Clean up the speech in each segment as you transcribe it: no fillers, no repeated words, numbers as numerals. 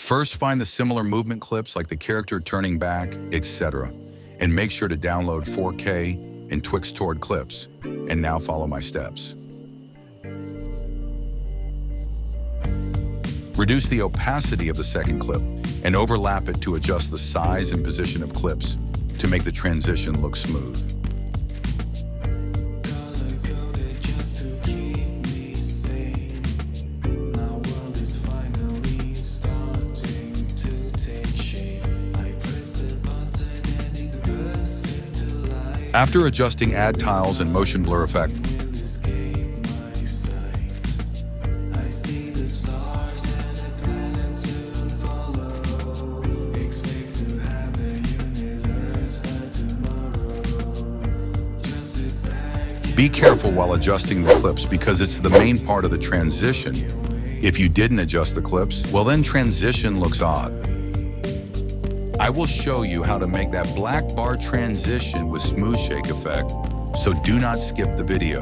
First, find the similar movement clips like the character turning back, etc. And make sure to download 4K and Twix toward clips. And now follow my steps. Reduce the opacity of the second clip and overlap it to adjust the size and position of clips to make the transition look smooth. After adjusting add tiles and motion blur effect, be careful while adjusting the clips because it's the main part of the transition. If you didn't adjust the clips, well then transition looks odd. I will show you how to make that black bar transition with smooth shake effect, so do not skip the video.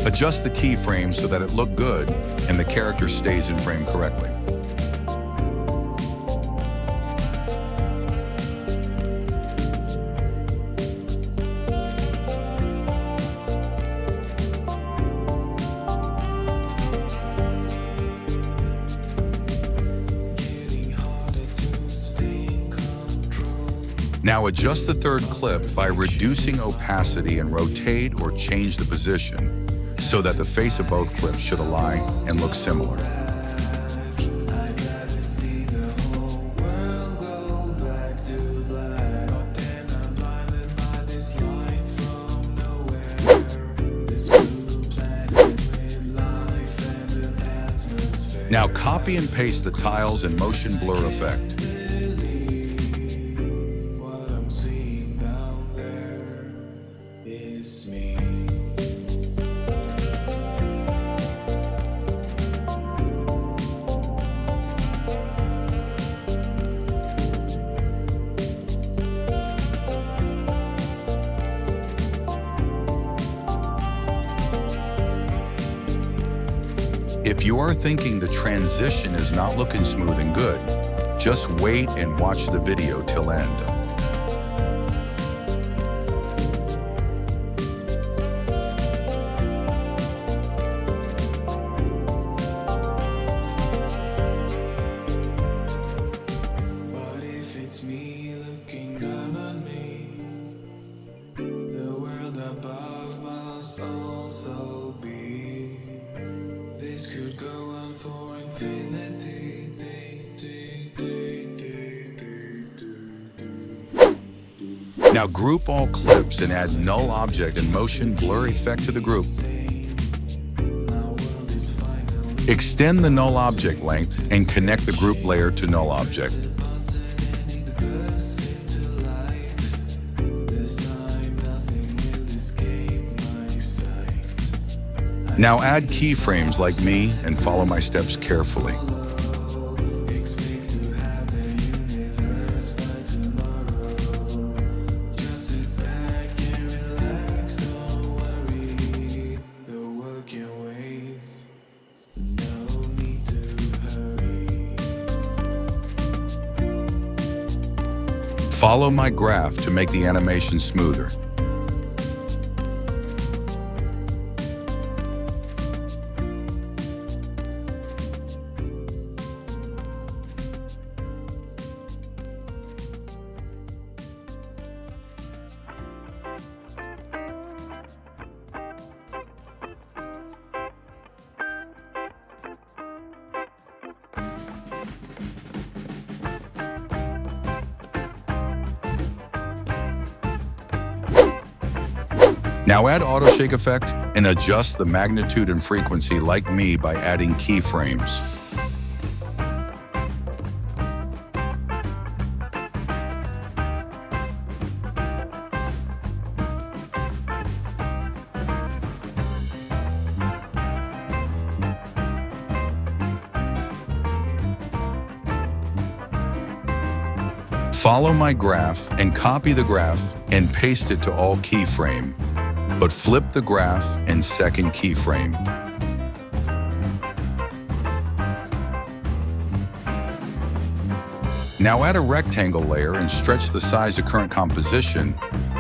Adjust the keyframe so that it looks good and the character stays in frame correctly. Now adjust the third clip by reducing opacity and rotate or change the position so that the face of both clips should align and look similar. Now copy and paste the tiles and motion blur effect. If you are thinking the transition is not looking smooth and good, just wait and watch the video till end. But if it's me looking down on me, the world above must also be. This could go on for infinity. Now group all clips and add null object and motion blur effect to the group. Extend the null object length and connect the group layer to null object. Now add keyframes like me and follow my steps carefully. Follow my graph to make the animation smoother. Now add auto shake effect and adjust the magnitude and frequency like me by adding keyframes. Follow my graph and copy the graph and paste it to all keyframe, but flip the graph and second keyframe. Now add a rectangle layer and stretch the size to current composition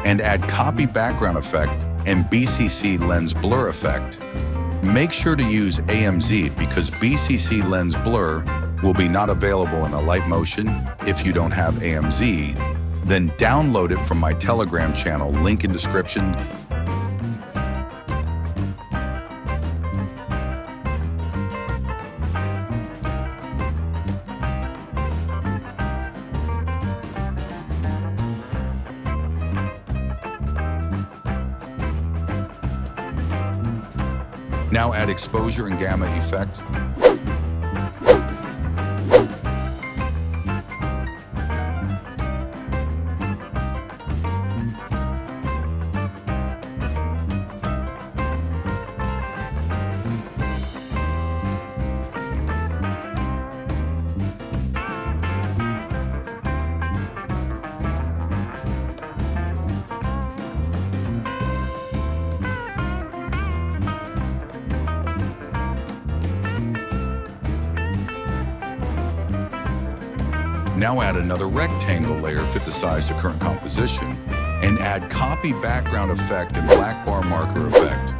and add copy background effect and BCC lens blur effect. Make sure to use AMZ because BCC lens blur will be not available in Alight Motion if you don't have AMZ. Then download it from my Telegram channel, link in description. Now add exposure and gamma effect. Now add another rectangle layer, fit the size to current composition, and add copy background effect and black bar marker effect.